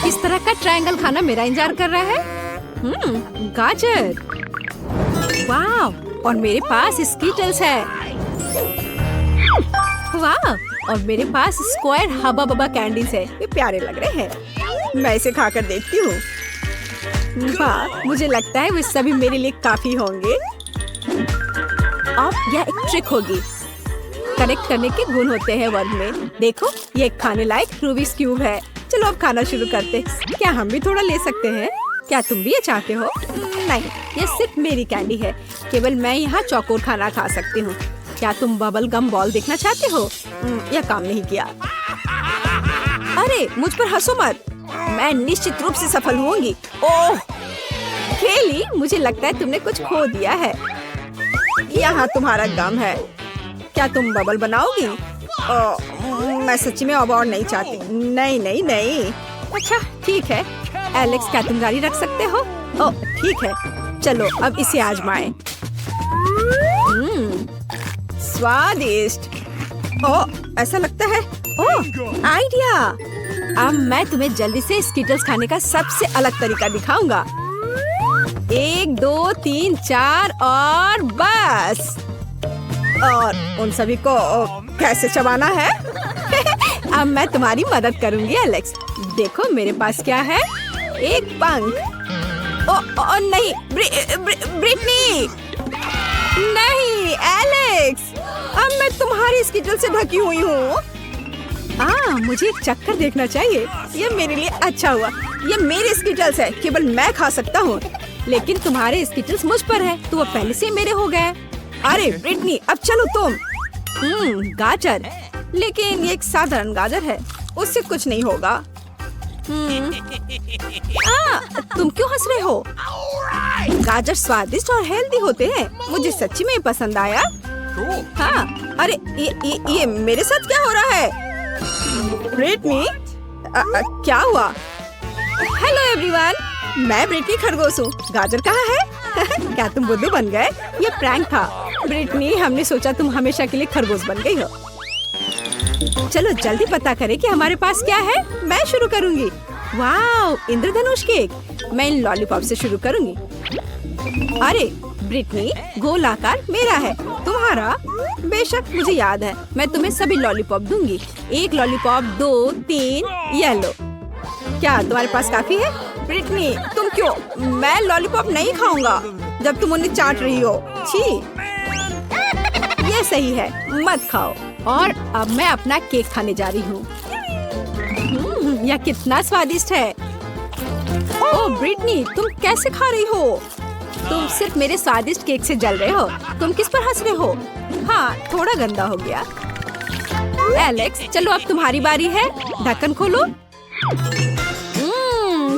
किस तरह का ट्रायंगल खाना मेरा इंतजार कर रहा है? गाजर। वाह, और मेरे पास स्कीटल्स है। वाह, और मेरे पास स्क्वायर हबा बबा कैंडीज है। ये प्यारे लग रहे हैं। मैं इसे खाकर देखती हूँ। वाह, मुझे लगता है वे सभी मेरे लिए काफी होंगे। अब यह एक ट्रिक होगी। कनेक्ट करने के गुण होते हैं वर्ड में। देखो, ये खाने लायक रूबिक्स क्यूब है। चलो अब खाना शुरू करते। क्या हम भी थोड़ा ले सकते हैं? क्या तुम भी ये चाहते हो? नहीं, ये सिर्फ मेरी कैंडी है। केवल मैं यहाँ चौकोर खाना खा सकती हूँ। क्या तुम बबल गम बॉल देखना चाहते हो? यह काम नहीं किया। अरे, मुझ पर हंसो मत। मैं निश्चित रूप से सफल होंगी। ओह केली, मुझे लगता है तुमने कुछ खो दिया है। यहाँ तुम्हारा गम है। क्या तुम बबल बनाओगी? मैं सच में अब और नहीं चाहती। नहीं नहीं नहीं। अच्छा ठीक है एलेक्स, क्या तुम गाड़ी रख सकते हो? ओह ठीक है, चलो अब इसे आजमाएं। स्वादिष्ट। ओह ऐसा लगता है। ओह आइडिया। अब मैं तुम्हें जल्दी से स्कीटल्स खाने का सबसे अलग तरीका दिखाऊंगा। 1 2 3 4 और बस। और उन सभी को कैसे चबाना है? अब मैं तुम्हारी मदद करूंगी एलेक्स। देखो मेरे पास क्या है, एक पंख। ओ नहीं, ब्रिटनी नहीं एलेक्स, अब मैं तुम्हारी स्कीटल से ढकी हुई हूँ। मुझे एक चक्कर देखना चाहिए। ये मेरे लिए अच्छा हुआ। ये मेरे स्कीटल्स है, केवल मैं खा सकता हूँ। लेकिन तुम्हारे स्कीटल्स मुझ पर है, तो वो पहले से मेरे हो गए। अरे ब्रिटनी, अब चलो तुम। गाजर, लेकिन ये एक साधारण गाजर है, उससे कुछ नहीं होगा। तुम क्यों हंस रहे हो? गाजर स्वादिष्ट और हेल्दी होते हैं। मुझे सच्ची में पसंद आया। हाँ, अरे ये मेरे साथ क्या हो रहा है? ब्रिटनी, क्या हुआ? हेलो एवरीवन, मैं ब्रिटनी खरगोश हूँ। गाजर कहाँ है? क्या तुम बुद्धू बन गए? ये प्रैंक था। ब्रिटनी, हमने सोचा तुम हमेशा के लिए खरगोश बन गई हो। चलो जल्दी पता करें कि हमारे पास क्या है। मैं शुरू करूंगी। वाह, इंद्रधनुष केक। मैं इन लॉलीपॉप से शुरू करूंगी। अरे ब्रिटनी, गोल आकार मेरा है, तुम्हारा? बेशक, मुझे याद है। मैं तुम्हें सभी लॉलीपॉप दूंगी। 1 लॉलीपॉप, 2 3 येलो। क्या तुम्हारे पास काफी है? ब्रिटनी, तुम क्यों? मैं लॉलीपॉप नहीं खाऊंगा जब तुम उन्हें चाट रही हो। छी, ये सही है, मत खाओ। और अब मैं अपना केक खाने जा रही हूँ। यह कितना स्वादिष्ट है। ओह ब्रिटनी, तुम कैसे खा रही हो? तुम सिर्फ मेरे स्वादिष्ट केक से जल रहे हो। तुम किस पर हंस रहे हो? हाँ, थोड़ा गंदा हो गया। एलेक्स, चलो अब तुम्हारी बारी है। ढक्कन खोलो।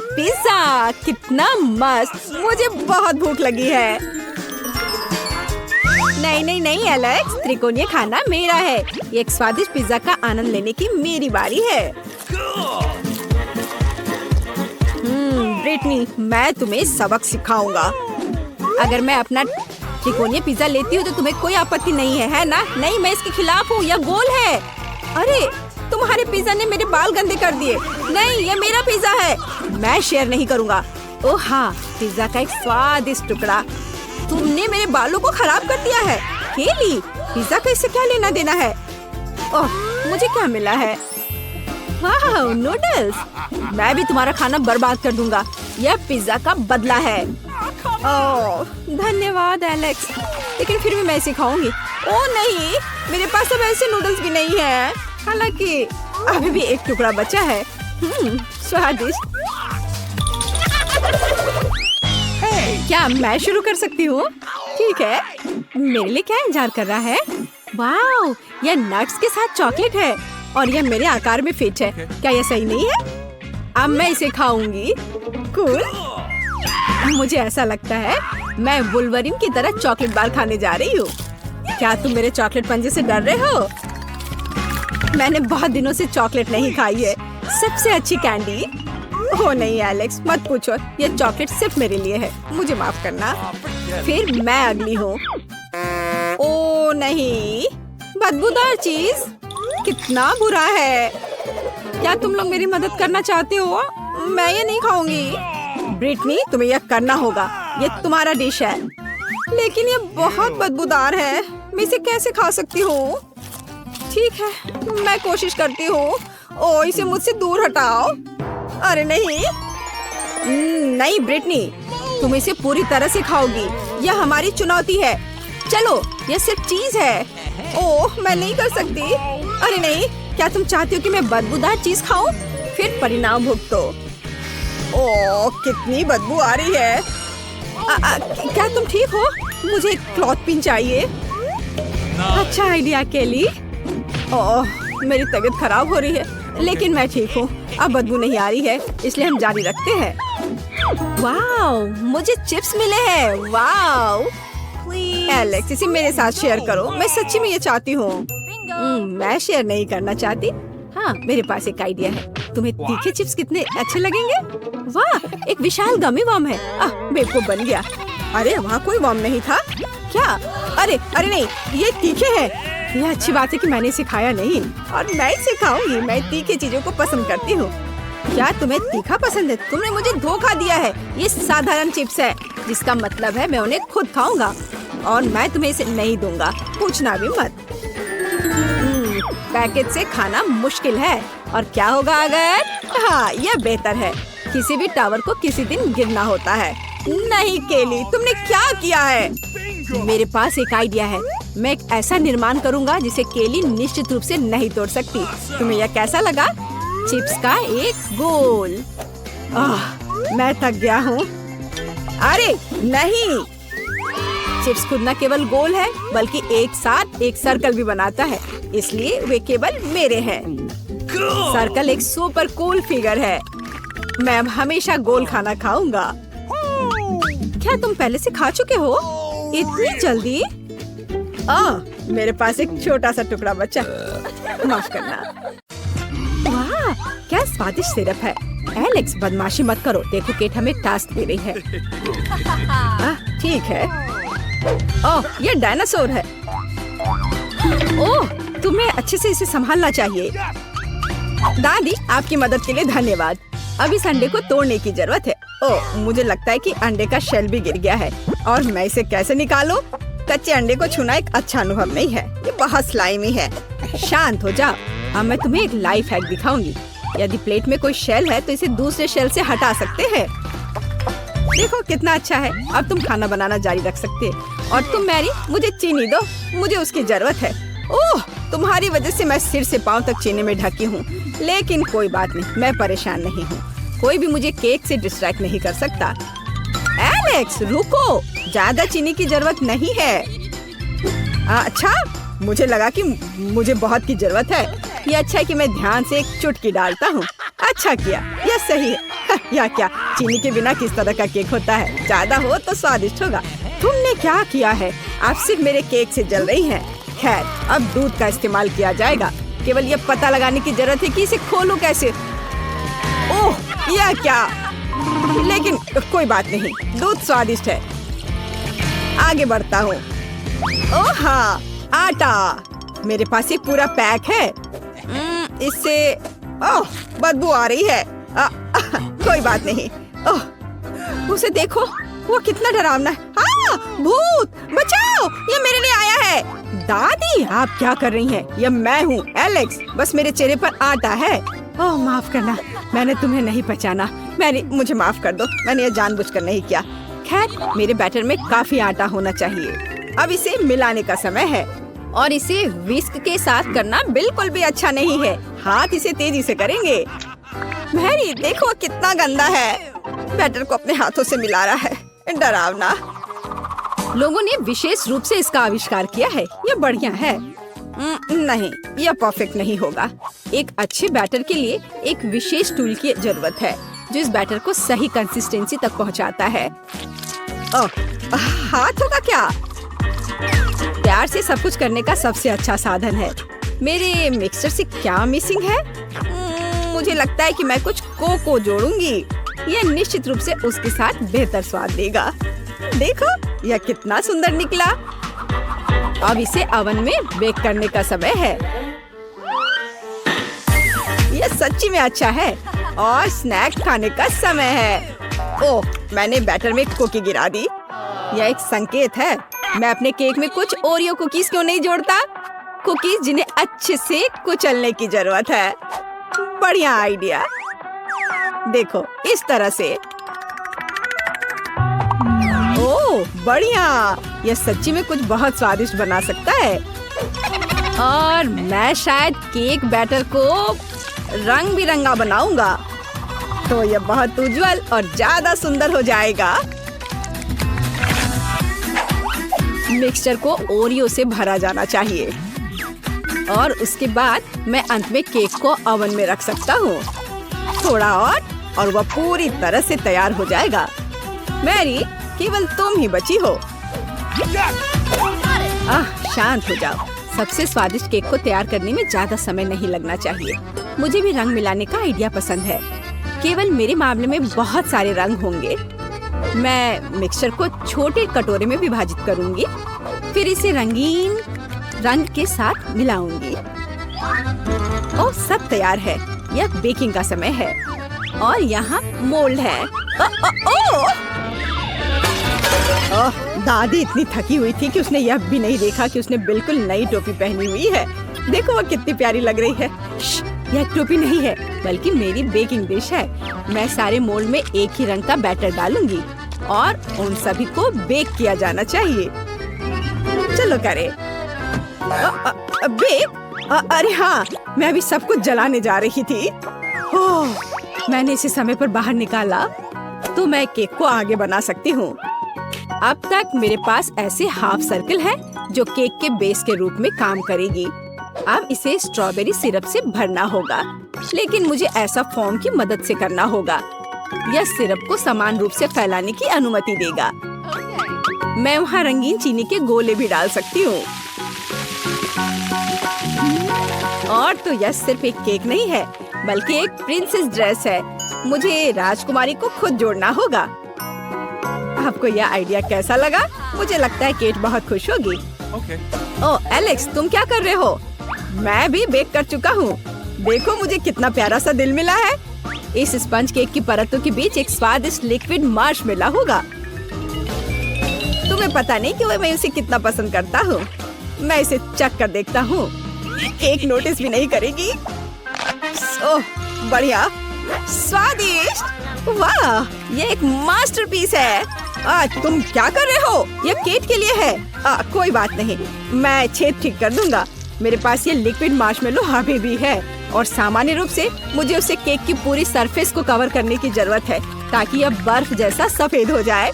पिज्जा, कितना मस्त। मुझे बहुत भूख लगी है। नहीं नहीं नहीं एलेक्स, त्रिकोणीय खाना मेरा है। एक स्वादिष्ट पिज्जा का आनंद लेने की मेरी बारी है। ब्रिटनी, मैं तुम्हें सबक सिखाऊंगा। अगर मैं अपना त्रिकोणीय पिज्जा लेती हूँ तो तुम्हें कोई आपत्ति नहीं है ना? नहीं, मैं इसके खिलाफ हूँ। यह गोल है। अरे, तुम्हारे पिज्जा ने मेरे बाल गंदे कर दिए। नहीं, ये मेरा पिज्जा है। मैं शेयर नहीं करूँगा। ओह हाँ, पिज्जा का एक स्वादिष्ट टुकड़ा। तुमने मेरे बालों को खराब कर दिया है। केली, पिज्जा का इससे क्या लेना देना है? ओह, मुझे क्या मिला है? वाह, नूडल्स। मैं भी तुम्हारा खाना बर्बाद कर दूंगा। यह पिज्जा का बदला है। ओह, धन्यवाद एलेक्स, लेकिन फिर भी मैं इसे खाऊंगी। ओह नहीं, मेरे पास अब ऐसे नूडल्स भी नहीं है। हालांकि अभी भी एक टुकड़ा बचा है। स्वादिष्ट। क्या मैं शुरू कर सकती हूँ? ठीक है, मेरे लिए क्या इंतजार कर रहा है? वाह, यह नट्स के साथ चॉकलेट है और यह मेरे आकार में फिट है। क्या यह सही नहीं है? अब मैं इसे खाऊंगी। कूल। मुझे ऐसा लगता है मैं वुल्वरिन की तरह चॉकलेट बार खाने जा रही हूँ। क्या तुम मेरे चॉकलेट पंजे से डर रहे हो? मैंने बहुत दिनों से चॉकलेट नहीं खाई है। सबसे अच्छी कैंडी। ओह नहीं एलेक्स, मत पूछो। ये चॉकलेट सिर्फ मेरे लिए है। मुझे माफ करना। फिर मैं अगली हूँ। ओह नहीं, बदबूदार चीज। कितना बुरा है। क्या तुम लोग मेरी मदद करना चाहते हो? मैं ये नहीं खाऊंगी। ब्रिटनी, तुम्हें यह करना होगा। ये तुम्हारा डिश है। लेकिन ये बहुत बदबूदार है। मैं इसे कैसे खा सकती हूँ? ठीक है, मैं कोशिश करती हूँ। ओ, इसे मुझसे दूर हटाओ। अरे नहीं, नहीं ब्रिटनी, तुम इसे पूरी तरह से खाओगी। यह हमारी चुनौती है। चलो, यह सिर्फ चीज है। ओह, मैं नहीं कर सकती। अरे नहीं, क्या तुम चाहती हो कि मैं बदबूदार चीज खाऊं? फिर परिणाम भुगतो। ओह, कितनी बदबू आ रही है। क्या तुम ठीक हो? मुझे एक क्लॉथ पिन चाहिए। अच्छा आइडिया केली। ओह, मेरी तबीयत खराब हो रही है, लेकिन मैं ठीक हूँ। अब बदबू नहीं आ रही है, इसलिए हम जारी रखते हैं। वाओ, मुझे चिप्स मिले हैं। वाओ एलेक्स, इसे मेरे साथ शेयर करो। मैं सच्ची में ये चाहती हूँ। मैं शेयर नहीं करना चाहती। हाँ, मेरे पास एक आइडिया है। तुम्हें तीखे चिप्स कितने अच्छे लगेंगे? वाह, एक विशाल गमी वर्म है। बेवकूफ बन गया। अरे वहाँ कोई वर्म नहीं था क्या? अरे अरे नहीं, ये तीखे हैं। यह अच्छी बात है कि मैंने इसे खाया नहीं और मैं इसे खाऊंगी। मैं तीखे चीजों को पसंद करती हूँ। क्या तुम्हें तीखा पसंद है? तुमने मुझे धोखा दिया है। ये साधारण चिप्स है, जिसका मतलब है मैं उन्हें खुद खाऊंगा और मैं तुम्हें इसे नहीं दूंगा। पूछना भी मत। पैकेट से खाना मुश्किल है। और क्या होगा अगर? हाँ, यह बेहतर है। किसी भी टावर को किसी दिन गिरना होता है। नहीं केली, तुमने क्या किया है? मेरे पास एक आइडिया है। मैं एक ऐसा निर्माण करूंगा जिसे केली निश्चित रूप से नहीं तोड़ सकती। तुम्हें यह कैसा लगा? चिप्स का एक गोल। मैं थक गया हूँ। अरे नहीं, चिप्स खुद न केवल गोल है, बल्कि एक साथ एक सर्कल भी बनाता है, इसलिए वे केवल मेरे हैं। सर्कल एक सुपर कूल फिगर है। मैं अब हमेशा गोल खाना खाऊंगा। क्या तुम पहले से खा चुके हो? इतनी जल्दी? मेरे पास एक छोटा सा टुकड़ा बचा। माफ करना। वाह, क्या स्वादिष्ट सिरप है। एलेक्स, बदमाशी मत करो। देखो, केट हमें टास्क दे रही है। ठीक है। ओह, ये डायनासोर है। ओह, तुम्हें अच्छे से इसे संभालना चाहिए। दादी, आपकी मदद के लिए धन्यवाद। अब इस अंडे को तोड़ने की जरूरत है। ओह, मुझे लगता है कि अंडे का शेल भी गिर गया है और मैं इसे कैसे निकालूं? कच्चे अंडे को छूना एक अच्छा अनुभव नहीं है। ये बहुत स्लाइमी है। शांत हो जाओ। अब मैं तुम्हें एक लाइफ हैक दिखाऊंगी। यदि प्लेट में कोई शेल है तो इसे दूसरे शेल से हटा सकते हैं। देखो कितना अच्छा है। अब तुम खाना बनाना जारी रख सकते। और तुम मैरी, मुझे चीनी दो, मुझे उसकी जरूरत है। ओह, तुम्हारी वजह से मैं सिर से पांव तक चीनी में ढकी हूँ, लेकिन कोई बात नहीं, मैं परेशान नहीं हूँ। कोई भी मुझे केक से डिस्ट्रैक्ट नहीं कर सकता। एलेक्स, रुको, ज्यादा चीनी की जरूरत नहीं है। अच्छा, मुझे लगा कि मुझे बहुत की जरूरत है। ये अच्छा है कि मैं ध्यान से एक चुटकी डालता हूँ। अच्छा किया, यह सही है। या क्या, चीनी के बिना किस तरह का केक होता है? ज्यादा हो तो स्वादिष्ट होगा। तुमने क्या किया है? आप सिर्फ मेरे केक से जल रही हैं। खैर, अब दूध का इस्तेमाल किया जाएगा। केवल ये पता लगाने की जरूरत है कि इसे खोलूं कैसे। ओह, यह क्या? लेकिन कोई बात नहीं, दूध स्वादिष्ट है। आगे बढ़ता हूँ। ओह हाँ, आटा। मेरे पास एक पूरा पैक है। इससे ओह, बदबू आ रही है। कोई बात नहीं। ओह, उसे देखो, वो कितना डरावना है। भूत, बचाओ, ये मेरे लिए आया है। दादी, आप क्या कर रही हैं? ये मैं हूँ, एलेक्स। बस मेरे चेहरे पर आटा है। ओह, माफ करना, मैंने तुम्हें नहीं पहचाना। मुझे माफ कर दो, मैंने ये जानबूझकर नहीं किया। खैर, मेरे बैटर में काफी आटा होना चाहिए। अब इसे मिलाने का समय है और इसे विस्क के साथ करना बिल्कुल भी अच्छा नहीं है। हाथ इसे तेजी से करेंगे। मैरी, देखो कितना गंदा है। बैटर को अपने हाथों से मिला रहा है। डरावना। लोगों ने विशेष रूप से इसका आविष्कार किया है। ये बढ़िया है। नहीं, यह परफेक्ट नहीं होगा। एक अच्छे बैटर के लिए एक विशेष टूल की जरूरत है जो इस बैटर को सही कंसिस्टेंसी तक पहुंचाता है। हाथों का क्या? प्यार से सब कुछ करने का सबसे अच्छा साधन है। मेरे मिक्सचर से क्या मिसिंग है? मुझे लगता है कि मैं कुछ कोको जोड़ूंगी। यह निश्चित रूप से उसके साथ बेहतर स्वाद देगा। देखो, यह कितना सुंदर निकला। अब इसे ओवन में बेक करने का समय है। यह सच्ची में अच्छा है। और स्नैक खाने का समय है। ओह, मैंने बैटर में कुकी गिरा दी। यह एक संकेत है। मैं अपने केक में कुछ ओरियो कुकीज क्यों नहीं जोड़ता? कुकीज जिन्हें अच्छे से कुचलने की जरूरत है। बढ़िया आइडिया। देखो, इस तरह से। ओह, बढ़िया। यह सच्ची में कुछ बहुत स्वादिष्ट बना सकता है। और मैं शायद केक बैटर को रंग बिरंगा बनाऊंगा, तो यह बहुत उज्जवल और ज्यादा सुंदर हो जाएगा। मिक्सचर को ओरियो से भरा जाना चाहिए और उसके बाद मैं अंत में केक को ओवन में रख सकता हूँ। थोड़ा और वह पूरी तरह से तैयार हो जाएगा। मैरी, केवल तुम ही बची हो। शांत हो जाओ। सबसे स्वादिष्ट केक को तैयार करने में ज्यादा समय नहीं लगना चाहिए। मुझे भी रंग मिलाने का आइडिया पसंद है। केवल मेरे मामले में बहुत सारे रंग होंगे। मैं मिक्सचर को छोटे कटोरे में विभाजित करूंगी, फिर इसे रंगीन रंग के साथ मिलाऊंगी। ओह, सब तैयार है। यह बेकिंग का समय है और यहाँ मोल्ड है। दादी इतनी थकी हुई थी कि उसने यह भी नहीं देखा कि उसने बिल्कुल नई टोपी पहनी हुई है। देखो वह कितनी प्यारी लग रही है। यह टोपी नहीं है, बल्कि मेरी बेकिंग डिश है। मैं सारे मोल्ड में एक ही रंग का बैटर डालूंगी और उन सभी को बेक किया जाना चाहिए। चलो करें। बेक? अरे हाँ, मैं अभी सब कुछ जलाने जा रही थी। ओह, मैंने इसे समय पर बाहर निकाला तो मैं केक को आगे बना सकती हूँ। अब तक मेरे पास ऐसे हाफ सर्कल है जो केक के बेस के रूप में काम करेगी। अब इसे स्ट्रॉबेरी सिरप से भरना होगा, लेकिन मुझे ऐसा फोम की मदद से करना होगा। यह सिरप को समान रूप से फैलाने की अनुमति देगा। मैं वहाँ रंगीन चीनी के गोले भी डाल सकती हूँ। और तो यह सिर्फ एक केक नहीं है, बल्कि एक प्रिंसेस ड्रेस है। मुझे राजकुमारी को खुद जोड़ना होगा। आपको यह आइडिया कैसा लगा? मुझे लगता है केट बहुत खुश होगी। ओह एलेक्स, तुम क्या कर रहे हो? मैं भी बेक कर चुका हूँ। देखो मुझे कितना प्यारा सा दिल मिला है। इस स्पंज केक की परतों के बीच एक स्वादिष्ट लिक्विड मार्शमेलो होगा। तुम्हें पता नहीं कि मैं इसे कितना पसंद करता हूँ। मैं इसे चख कर देखता हूँ। केक नोटिस भी नहीं करेगी। ओह बढ़िया, स्वादिष्ट। वाह, ये एक मास्टरपीस है। तुम क्या कर रहे हो? यह केक के लिए है। कोई बात नहीं, मैं छेद ठीक कर दूंगा। मेरे पास ये लिक्विड मार्शमेलो अभी भी है और सामान्य रूप से मुझे उसे केक की पूरी सरफेस को कवर करने की जरूरत है ताकि यह बर्फ जैसा सफेद हो जाए।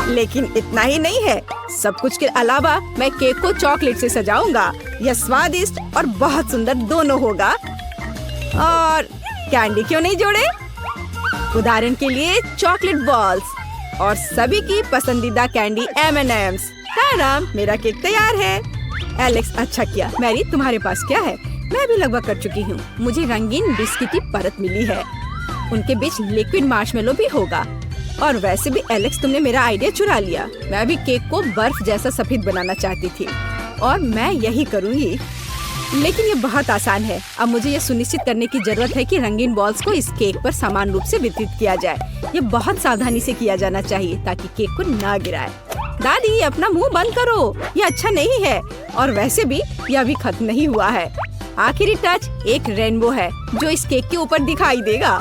लेकिन इतना ही नहीं है, सब कुछ के अलावा मैं केक को चॉकलेट से सजाऊंगा। यह स्वादिष्ट और बहुत सुंदर दोनों होगा। और कैंडी क्यों नहीं जोड़े? उदाहरण के लिए चॉकलेट बॉल्स और सभी की पसंदीदा कैंडी M&M's। ताराम, मेरा केक तैयार है। एलेक्स, अच्छा किया। मैरी, तुम्हारे पास क्या है? मैं भी लगभग कर चुकी हूँ। मुझे रंगीन बिस्किट की परत मिली है। उनके बीच लिक्विड मार्शमेलो भी होगा। और वैसे भी एलेक्स, तुमने मेरा आइडिया चुरा लिया। मैं भी केक को बर्फ जैसा सफेद बनाना चाहती थी और मैं यही करूँगी। लेकिन ये बहुत आसान है। अब मुझे ये सुनिश्चित करने की जरूरत है कि रंगीन बॉल्स को इस केक पर समान रूप से वितरित किया जाए। ये बहुत सावधानी से किया जाना चाहिए ताकि केक को ना गिराए। दादी, अपना मुंह बंद करो, ये अच्छा नहीं है। और वैसे भी यह अभी खत्म नहीं हुआ है। आखिरी टच एक रेनबो है जो इस केक के ऊपर दिखाई देगा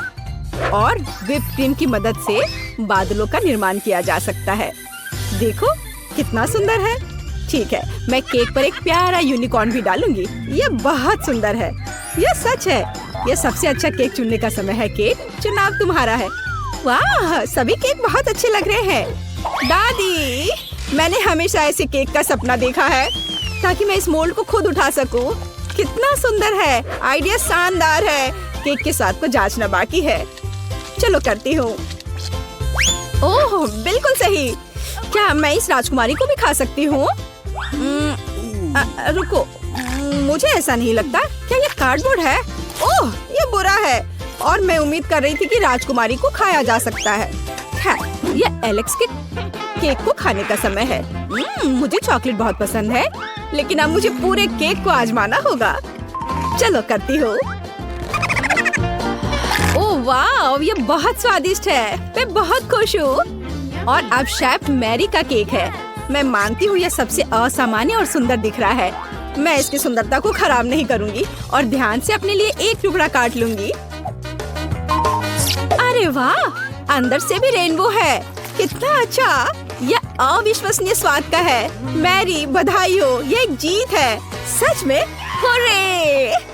और व्हिप क्रीम की मदद से बादलों का निर्माण किया जा सकता है। देखो कितना सुंदर है। ठीक है, मैं केक पर एक प्यारा यूनिकॉर्न भी डालूंगी। ये बहुत सुंदर है। यह सच है। यह सबसे अच्छा केक चुनने का समय है। केक, चुनाव तुम्हारा है। वाह, सभी केक बहुत अच्छे लग रहे हैं। दादी, मैंने हमेशा ऐसे केक का सपना देखा है ताकि मैं इस मोल्ड को खुद उठा सकूं। कितना सुंदर है। आइडिया शानदार है। केक के साथ को जांचना बाकी है। चलो करती हूँ। ओह बिल्कुल सही। क्या मैं इस राजकुमारी को भी खा सकती हूँ? रुको, मुझे ऐसा नहीं लगता। क्या ये कार्डबोर्ड है? ओह, ये बुरा है और मैं उम्मीद कर रही थी कि राजकुमारी को खाया जा सकता है। ये एलेक्स के केक को खाने का समय है। मुझे चॉकलेट बहुत पसंद है, लेकिन अब मुझे पूरे केक को आजमाना होगा। चलो करती हूँ। ओह वाह, ये बहुत स्वादिष्ट है। मैं बहुत खुश हूँ। और अब शेफ मैरी का केक है। मैं मानती हूँ ये सबसे असामान्य और सुंदर दिख रहा है। मैं इसकी सुंदरता को खराब नहीं करूँगी और ध्यान से अपने लिए एक टुकड़ा काट लूंगी। अरे वाह, अंदर से भी रेनबो है। कितना अच्छा, यह अविश्वसनीय स्वाद का है। मैरी बधाई हो, ये एक जीत है। सच में, हुर्रे!